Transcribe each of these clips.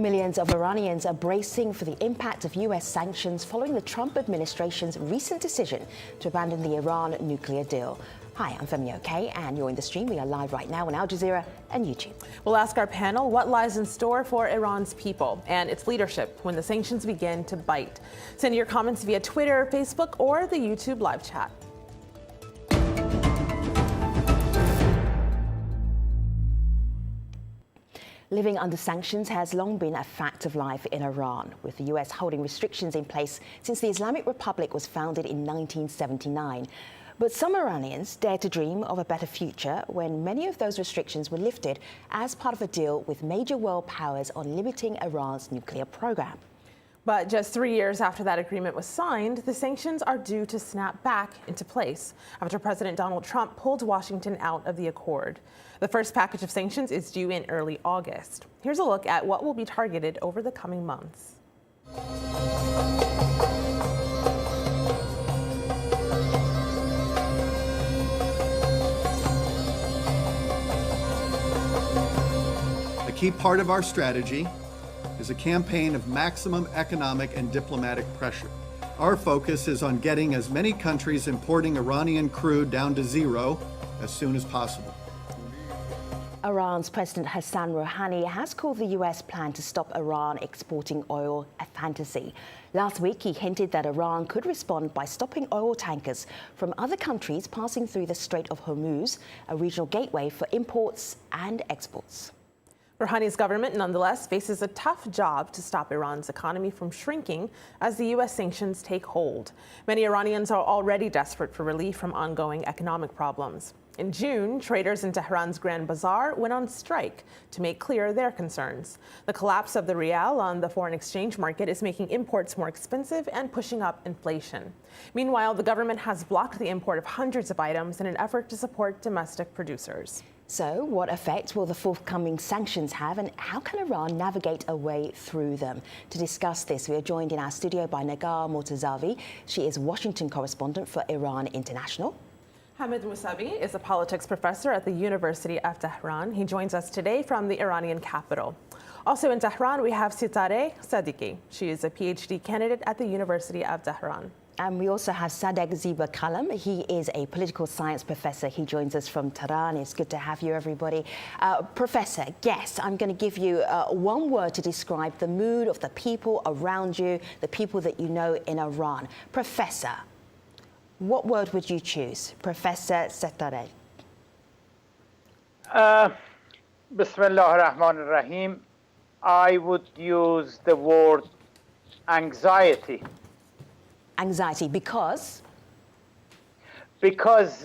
Millions of Iranians are bracing for the impact of U.S. sanctions following the Trump administration's recent decision to abandon the Iran nuclear deal. Hi, I'm Femi Oke, and you're in the stream. We are live right now on Al Jazeera and YouTube. We'll ask our panel what lies in store for Iran's people and its leadership when the sanctions begin to bite. Send your comments via Twitter, Facebook, or the YouTube live chat. Living under sanctions has long been a fact of life in Iran, with the U.S. holding restrictions in place since the Islamic Republic was founded in 1979. But some Iranians dare to dream of a better future when many of those restrictions were lifted as part of a deal with major world powers on limiting Iran's nuclear program. But just 3 years after that agreement was signed, the sanctions are due to snap back into place after President Donald Trump pulled Washington out of the accord. The first package of sanctions is due in early August. Here's a look at what will be targeted over the coming months. A key part of our strategy is a campaign of maximum economic and diplomatic pressure. Our focus is on getting as many countries importing Iranian crude down to zero as soon as possible. Iran's President Hassan Rouhani has called the U.S. plan to stop Iran exporting oil a fantasy. Last week, he hinted that Iran could respond by stopping oil tankers from other countries passing through the Strait of Hormuz, a regional gateway for imports and exports. Rouhani's government, nonetheless, faces a tough job to stop Iran's economy from shrinking as the U.S. sanctions take hold. Many Iranians are already desperate for relief from ongoing economic problems. In June, traders in Tehran's Grand Bazaar went on strike to make clear their concerns. The collapse of the rial on the foreign exchange market is making imports more expensive and pushing up inflation. Meanwhile, the government has blocked the import of hundreds of items in an effort to support domestic producers. So, what effect will the forthcoming sanctions have, and how can Iran navigate a way through them? To discuss this, we are joined in our studio by Nagar Mortazavi. She is Washington correspondent for Iran International. Hamid Mousavi is a politics professor at the University of Tehran. He joins us today from the Iranian capital. Also in Tehran, we have Sitareh Sadiki. She is a PhD candidate at the University of Tehran. And we also have Sadegh Ziba Kalam. He is a political science professor. He joins us from Tehran. It's good to have you, everybody. Professor, yes, I'm going to give you one word to describe the mood of the people around you, the people that you know in Iran. Professor, what word would you choose? Professor Sitareh. Bismillah ar-Rahman ar-Rahim. I would use the word anxiety. Anxiety, because? Because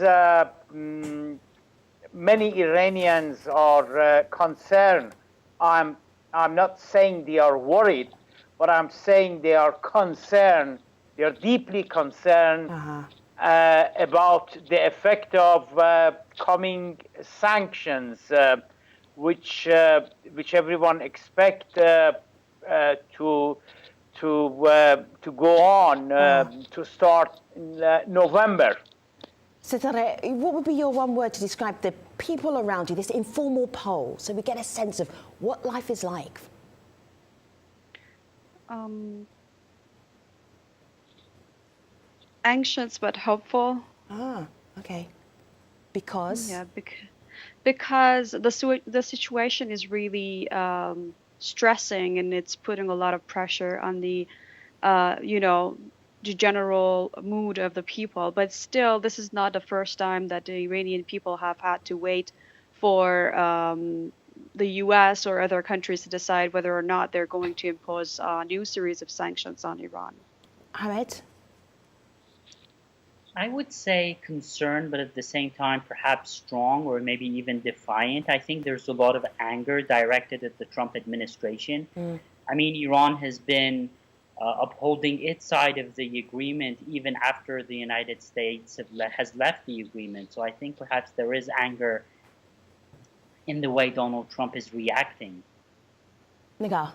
many Iranians are concerned. I'm not saying they are worried, but I'm saying they are concerned. They are deeply concerned about the effect of coming sanctions, which everyone expect to go on to start in November. Sitareh, what would be your one word to describe the people around you, this informal poll, so we get a sense of what life is like? Anxious but hopeful. Okay. Because? Yeah, because the situation is really stressing, and it's putting a lot of pressure on the general mood of the people. But still, this is not the first time that the Iranian people have had to wait for the U.S. or other countries to decide whether or not they're going to impose a new series of sanctions on Iran. Ahmed? I would say concerned, but at the same time, perhaps strong or maybe even defiant. I think there's a lot of anger directed at the Trump administration. I mean, Iran has been upholding its side of the agreement even after the United States has left the agreement. So I think perhaps there is anger in the way Donald Trump is reacting. Nagar?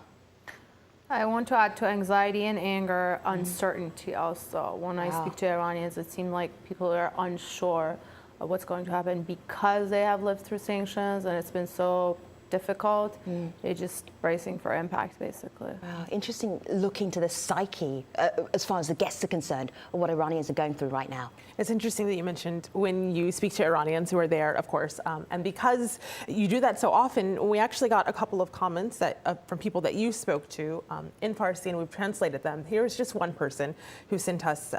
I want to add to anxiety and anger, uncertainty also. When I speak to Iranians, it seems like people are unsure of what's going to happen because they have lived through sanctions and it's been so difficult. They're just bracing for impact, basically. Wow, interesting looking to the psyche as far as the guests are concerned of what Iranians are going through right now. It's interesting that you mentioned when you speak to Iranians who are there, of course, and because you do that so often, we actually got a couple of comments that from people that you spoke to in Farsi, and we've translated them. Here's just one person who sent us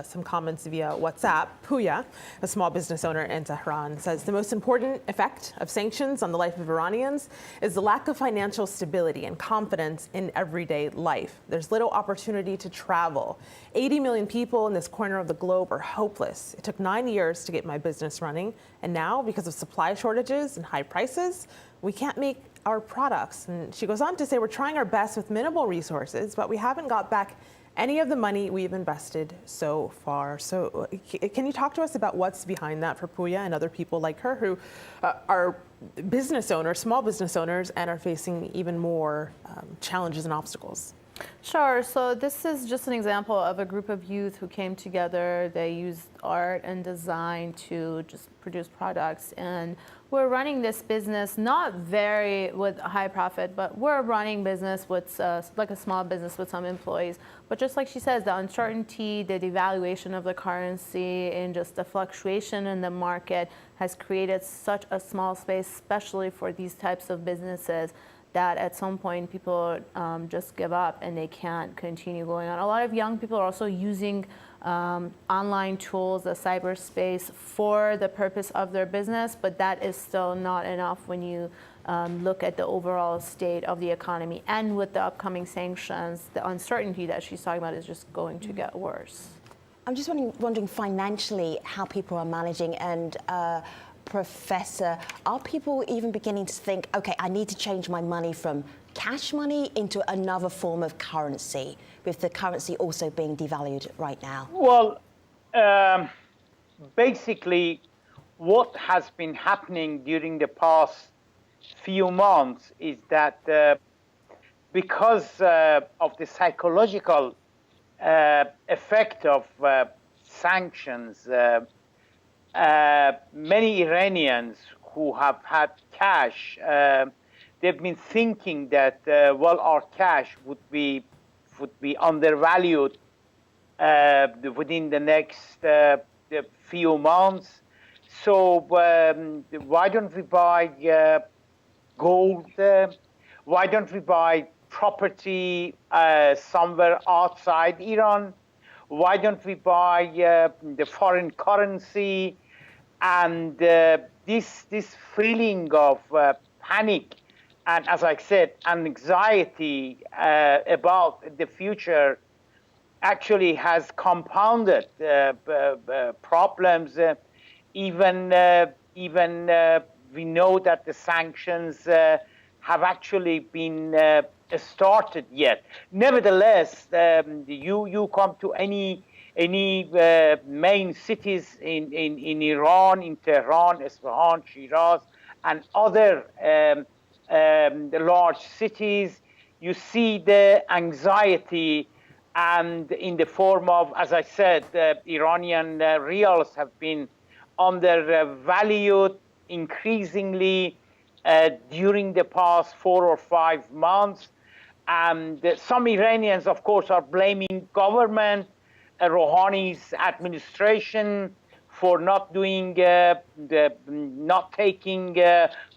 some comments via WhatsApp. Puya, a small business owner in Tehran, says the most important effect of sanctions on the life of Iranians is the lack of financial stability and confidence in everyday life. There's little opportunity to travel. 80 million people in this corner of the globe are hopeless. It took 9 years to get my business running, and now, because of supply shortages and high prices, we can't make our products. And she goes on to say, we're trying our best with minimal resources, but we haven't got back any of the money we've invested so far. So can you talk to us about what's behind that for Puya and other people like her who are business owners, small business owners, and are facing even more challenges and obstacles? Sure. So this is just an example of a group of youth who came together. They used art and design to just produce products. And we're running this business, not very with a high profit, but we're running business with like a small business with some employees. But just like she says, the uncertainty, the devaluation of the currency, and just the fluctuation in the market has created such a small space, especially for these types of businesses, that at some point people just give up and they can't continue going on. A lot of young people are also using online tools, the cyberspace, for the purpose of their business, but that is still not enough when you look at the overall state of the economy. And with the upcoming sanctions, the uncertainty that she's talking about is just going to get worse. I'm just wondering financially how people are managing, and Professor, are people even beginning to think, okay, I need to change my money from cash money into another form of currency, with the currency also being devalued right now? Well, basically, what has been happening during the past few months is that because of the psychological effect of sanctions, many Iranians who have had cash, they've been thinking that well, our cash would be undervalued within the next few months. So why don't we buy gold? Why don't we buy property somewhere outside Iran? Why don't we buy the foreign currency? And this feeling of panic and, as I said, anxiety about the future actually has compounded problems. Even we know that the sanctions have actually been started yet. Nevertheless, you come to any main cities in Iran, in Tehran, Isfahan, Shiraz, and other large cities, you see the anxiety, and in the form of, as I said, Iranian reals have been undervalued increasingly during the past 4 or 5 months. And some Iranians, of course, are blaming government, Rouhani's administration, for not doing, not taking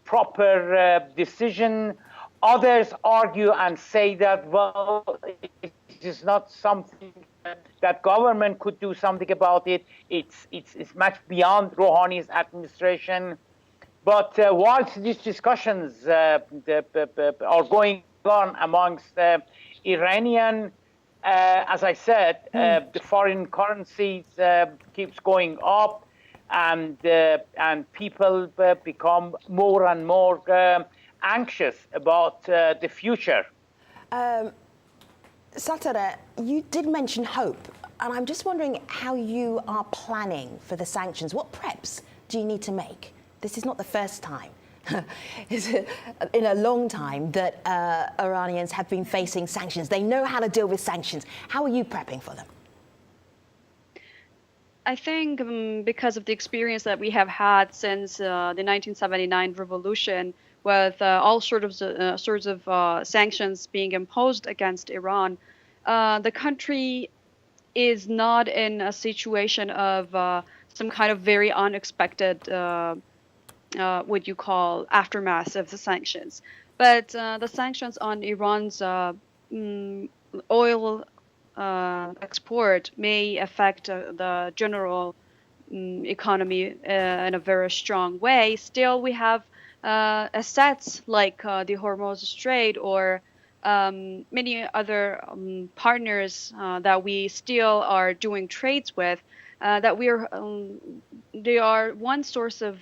proper decision. Others argue and say that, well, it is not something that government could do something about it. It's much beyond Rouhani's administration. But whilst these discussions are going on amongst Iranian, as I said, the foreign currencies keeps going up, and people become more and more anxious about the future. Satara, you did mention hope, and I'm just wondering how you are planning for the sanctions. What preps do you need to make? This is not the first time in a long time that Iranians have been facing sanctions. They know how to deal with sanctions. How are you prepping for them? I think because of the experience that we have had since the 1979 revolution, with all sorts of sanctions being imposed against Iran, the country is not in a situation of some kind of very unexpected, what you call aftermath of the sanctions. But the sanctions on Iran's oil export may affect the general economy in a very strong way. Still, we have assets like the Hormuz Strait or many other partners that we still are doing trades with. That we are, they are one source of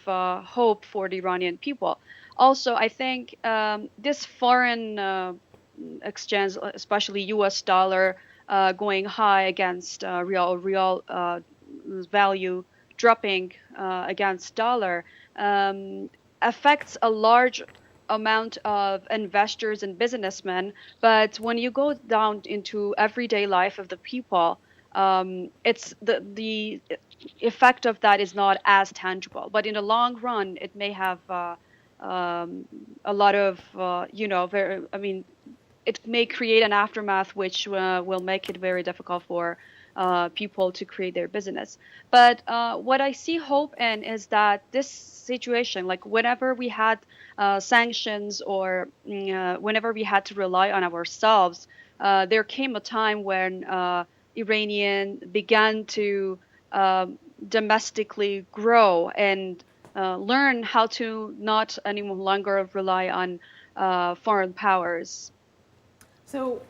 hope for the Iranian people. Also, I think this foreign exchange, especially U.S. dollar going high against real value dropping against dollar, affects a large amount of investors and businessmen. But when you go down into everyday life of the people, it's the effect of that is not as tangible. But in the long run, it may have a lot of, it may create an aftermath which will make it very difficult for people to create their business. But what I see hope in is that this situation, like whenever we had sanctions or whenever we had to rely on ourselves, there came a time when Iranian began to domestically grow and learn how to not any longer rely on foreign powers. So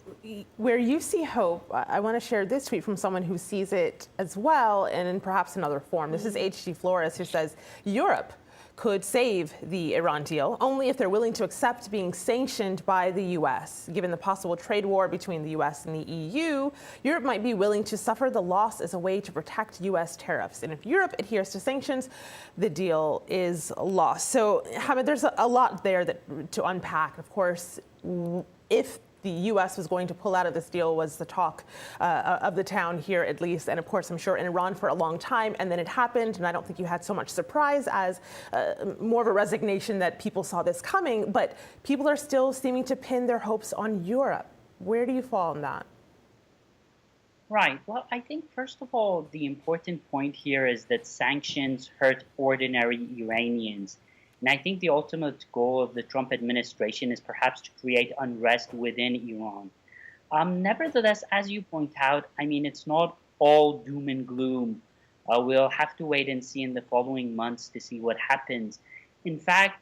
where you see hope, I want to share this tweet from someone who sees it as well and in perhaps another form. This is HG Flores, who says, Europe could save the Iran deal only if they're willing to accept being sanctioned by the U.S. Given the possible trade war between the U.S. and the EU, Europe might be willing to suffer the loss as a way to protect U.S. tariffs. And if Europe adheres to sanctions, the deal is lost. So, Hamid, there's a lot there to unpack. Of course, if the U.S. was going to pull out of this deal was the talk of the town here, at least. And of course, I'm sure in Iran for a long time. And then it happened. And I don't think you had so much surprise as more of a resignation that people saw this coming. But people are still seeming to pin their hopes on Europe. Where do you fall on that? Right. Well, I think, first of all, the important point here is that sanctions hurt ordinary Iranians. And I think the ultimate goal of the Trump administration is perhaps to create unrest within Iran. Nevertheless, as you point out, I mean, it's not all doom and gloom. We'll have to wait and see in the following months to see what happens. In fact,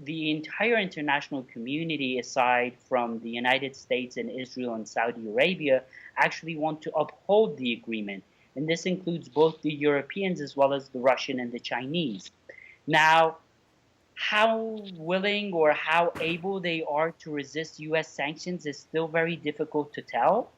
the entire international community, aside from the United States and Israel and Saudi Arabia, actually want to uphold the agreement. And this includes both the Europeans as well as the Russian and the Chinese. Now, how willing or how able they are to resist U.S. sanctions is still very difficult to tell.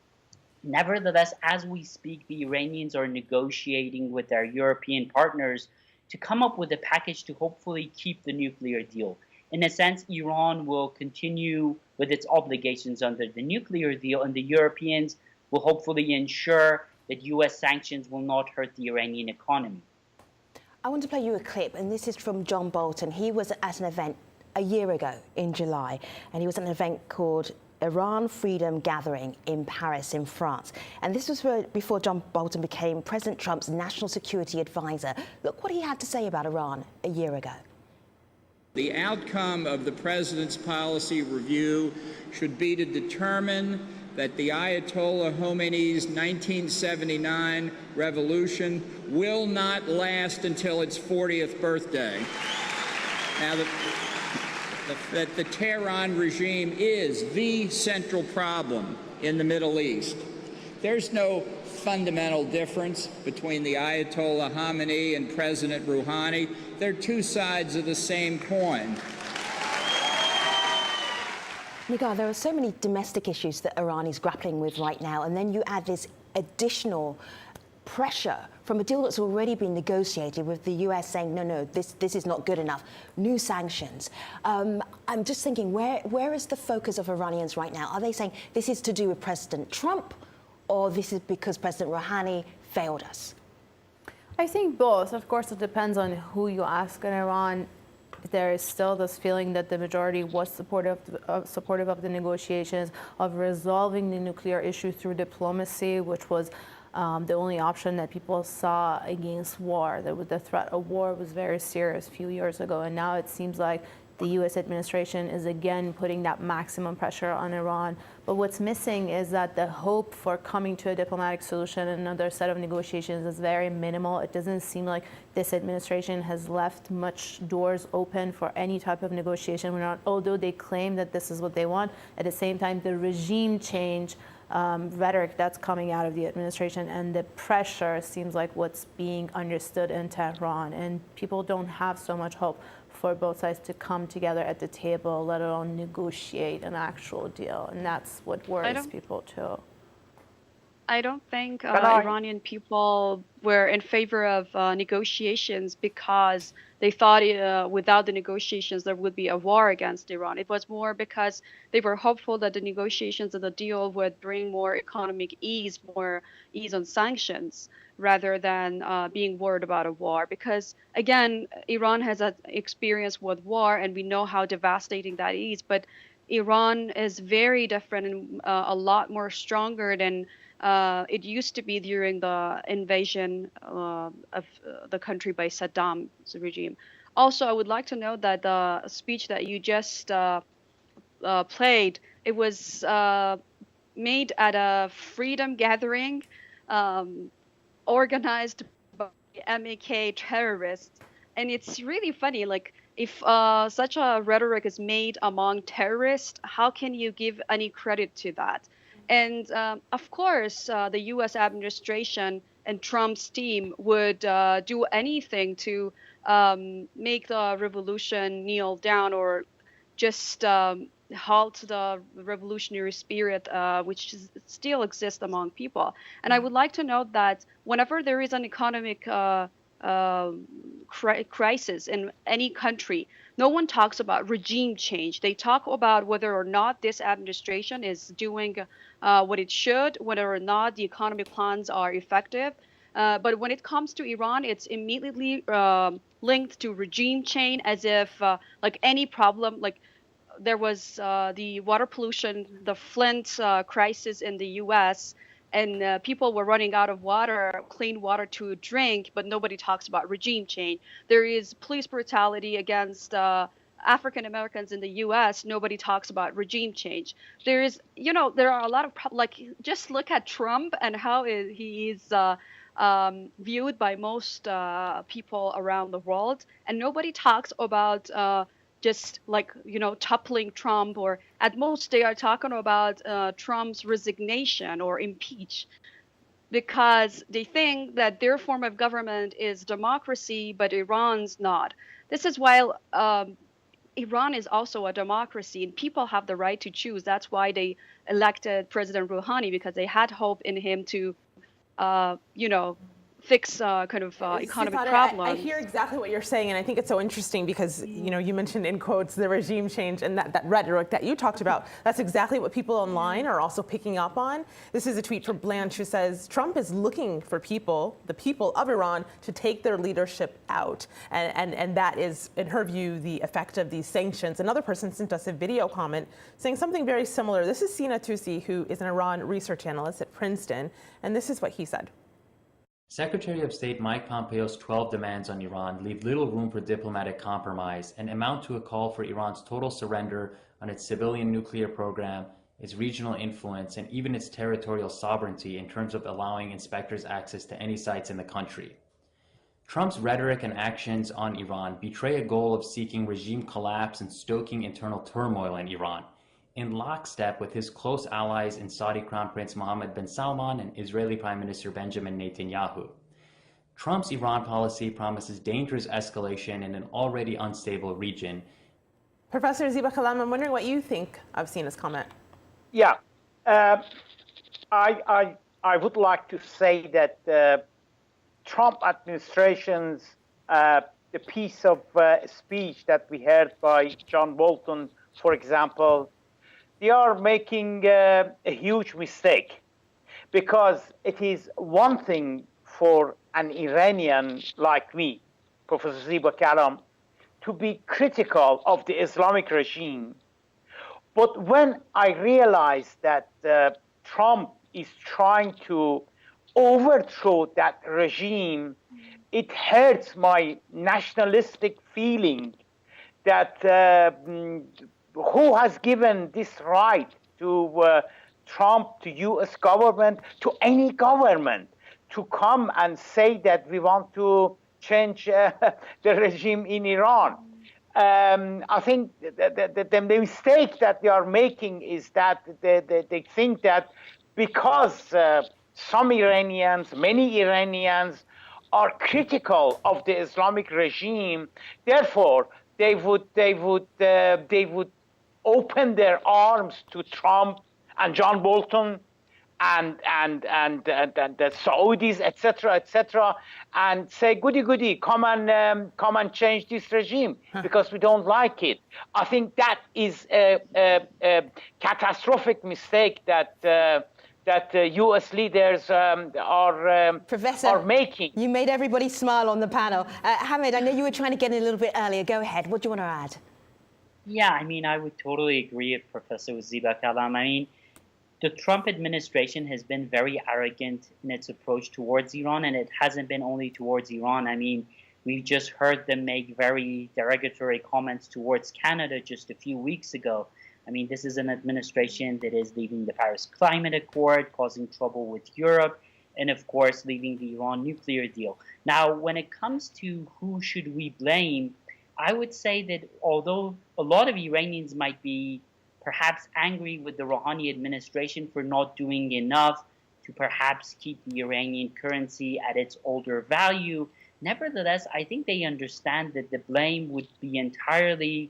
Nevertheless, as we speak, the Iranians are negotiating with their European partners to come up with a package to hopefully keep the nuclear deal. In a sense, Iran will continue with its obligations under the nuclear deal, and the Europeans will hopefully ensure that U.S. sanctions will not hurt the Iranian economy. I want to play you a clip, and this is from John Bolton. He was at an event a year ago in July, and he was at an event called Iran Freedom Gathering in Paris, in France. And this was before John Bolton became President Trump's national security advisor. Look what he had to say about Iran a year ago. The outcome of the president's policy review should be to determine that the Ayatollah Khomeini's 1979 revolution will not last until its 40th birthday. Now, that the Tehran regime is the central problem in the Middle East. There's no fundamental difference between the Ayatollah Khomeini and President Rouhani. They're two sides of the same coin. Nigar, there are so many domestic issues that Iran is grappling with right now, and then you add this additional pressure from a deal that's already been negotiated with the US saying, no, this is not good enough, new sanctions. I'm just thinking, where is the focus of Iranians right now? Are they saying this is to do with President Trump, or this is because President Rouhani failed us? I think both. Of course, it depends on who you ask in Iran. there is still this feeling that the majority was supportive of the negotiations, of resolving the nuclear issue through diplomacy, which was the only option that people saw against war. The threat of war was very serious a few years ago, and now it seems like the U.S. administration is again putting that maximum pressure on Iran. But what's missing is that the hope for coming to a diplomatic solution and another set of negotiations is very minimal. It doesn't seem like this administration has left much doors open for any type of negotiation. Although they claim that this is what they want, at the same time, the regime change rhetoric that's coming out of the administration and the pressure seems like what's being understood in Tehran. And people don't have so much hope for both sides to come together at the table, let alone negotiate an actual deal. And that's what worries people too. I don't think Iranian people were in favor of negotiations because they thought without the negotiations there would be a war against Iran. It was more because they were hopeful that the negotiations and the deal would bring more economic ease, more ease on sanctions, rather than being worried about a war. Because again, Iran has an experience with war and we know how devastating that is. But Iran is very different and a lot more stronger than it used to be during the invasion of the country by Saddam's regime. Also, I would like to note that the speech that you just played, it was made at a freedom gathering organized by MAK terrorists. And it's really funny, like if such a rhetoric is made among terrorists, how can you give any credit to that? And of course, the U.S. administration and Trump's team would do anything to make the revolution kneel down or just halt the revolutionary spirit, which still exists among people. And I would like to note that whenever there is an economic crisis in any country, no one talks about regime change. They talk about whether or not this administration is doing what it should, whether or not the economic plans are effective. But when it comes to Iran, it's immediately linked to regime change, as if like any problem, like there was the water pollution, the Flint crisis in the U.S., and people were running out of water, clean water to drink, but nobody talks about regime change. There is police brutality against African Americans in the U.S. Nobody talks about regime change. There is, there are a lot of like just look at Trump and how he is viewed by most people around the world, and nobody talks about just like, toppling Trump, or at most they are talking about Trump's resignation or impeach, because they think that their form of government is democracy, but Iran's not. This is why Iran is also a democracy and people have the right to choose. That's why they elected President Rouhani, because they had hope in him to, fix economic problems. I hear exactly what you're saying, and I think it's so interesting because you mentioned in quotes the regime change and that rhetoric that you talked about. That's exactly what people online are also picking up on. This is a tweet from Blanche who says Trump is looking for the people of Iran, to take their leadership out, and that is, in her view, the effect of these sanctions. Another person sent us a video comment saying something very similar. This is Sina Tusi, who is an Iran research analyst at Princeton, and this is what he said. Secretary of State Mike Pompeo's 12 demands on Iran leave little room for diplomatic compromise and amount to a call for Iran's total surrender on its civilian nuclear program, its regional influence, and even its territorial sovereignty in terms of allowing inspectors access to any sites in the country. Trump's rhetoric and actions on Iran betray a goal of seeking regime collapse and stoking internal turmoil in Iran, in lockstep with his close allies in Saudi Crown Prince Mohammed bin Salman and Israeli Prime Minister Benjamin Netanyahu. Trump's Iran policy promises dangerous escalation in an already unstable region. Professor Ziba Kalam, I'm wondering what you think of Sina's comment. Yeah, I would like to say that Trump administration's the piece of speech that we heard by John Bolton, for example, they are making a huge mistake, because it is one thing for an Iranian like me, Professor Ziba Kalam, to be critical of the Islamic regime. But when I realized that Trump is trying to overthrow that regime, it hurts my nationalistic feeling that who has given this right to Trump, to US government, to any government, to come and say that we want to change the regime in Iran. I think the mistake that they are making is that they think that because some Iranians, many Iranians, are critical of the Islamic regime, therefore they would open their arms to Trump and John Bolton and the Saudis, etc., and say, goody, come and change this regime because we don't like it. I think that is a catastrophic mistake that U.S. leaders are making. You made everybody smile on the panel. Hamid, I know you were trying to get in a little bit earlier. Go ahead. What do you want to add? Yeah, I mean, I would totally agree with Professor Ziba Kalam. I mean, the Trump administration has been very arrogant in its approach towards Iran, and it hasn't been only towards Iran. I mean, we just heard them make very derogatory comments towards Canada just a few weeks ago. I mean, this is an administration that is leaving the Paris Climate Accord, causing trouble with Europe, and of course, leaving the Iran nuclear deal. Now, when it comes to who should we blame, I would say that although a lot of Iranians might be perhaps angry with the Rouhani administration for not doing enough to perhaps keep the Iranian currency at its older value, nevertheless, I think they understand that the blame would be entirely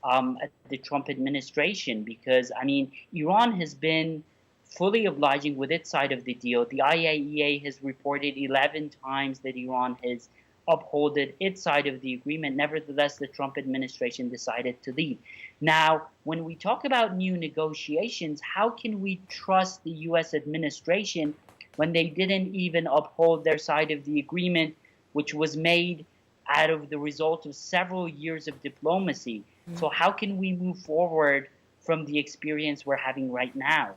at the Trump administration because, I mean, Iran has been fully obliging with its side of the deal. The IAEA has reported 11 times that Iran has upholded its side of the agreement. Nevertheless, the Trump administration decided to leave. Now, when we talk about new negotiations, how can we trust the U.S. administration when they didn't even uphold their side of the agreement, which was made out of the result of several years of diplomacy? So how can we move forward from the experience we're having right now?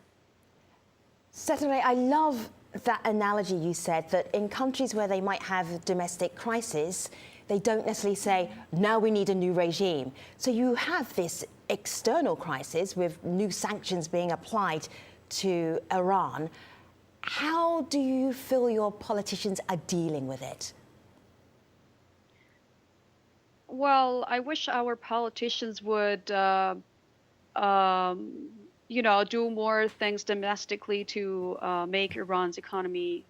Setare, I love that analogy you said, that in countries where they might have domestic crisis, they don't necessarily say, now we need a new regime. So you have this external crisis with new sanctions being applied to Iran. How do you feel your politicians are dealing with it? Well, I wish our politicians would, do more things domestically to make Iran's economy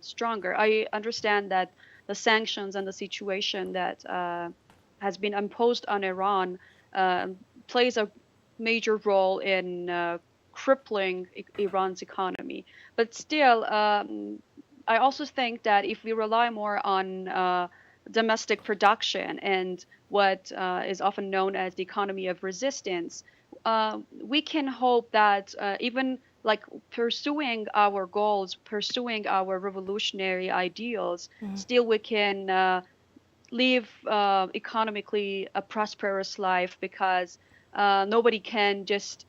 stronger. I understand that the sanctions and the situation that has been imposed on Iran plays a major role in crippling Iran's economy. But still, I also think that if we rely more on domestic production and what is often known as the economy of resistance, we can hope that even like pursuing our goals, pursuing our revolutionary ideals, still we can live economically a prosperous life because nobody can just,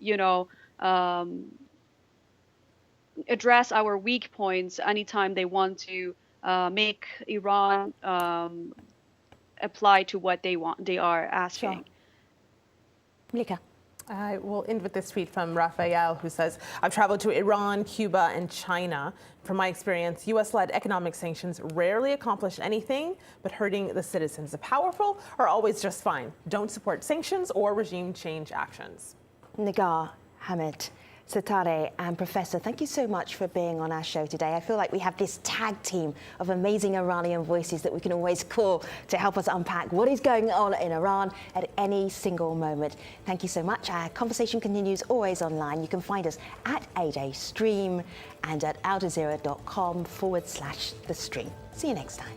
address our weak points anytime they want to make Iran apply to what they want. They are asking. Sure. Malika. I will end with this tweet from Raphael, who says, I've traveled to Iran, Cuba, and China. From my experience, U.S.-led economic sanctions rarely accomplish anything, but hurting the citizens. The powerful are always just fine. Don't support sanctions or regime change actions. Nagar, Hamid, Setare, and Professor, thank you so much for being on our show today. I feel like we have this tag team of amazing Iranian voices that we can always call to help us unpack what is going on in Iran at any single moment. Thank you so much. Our conversation continues always online. You can find us at 8A Stream and at aljazeera.com/the stream. See you next time.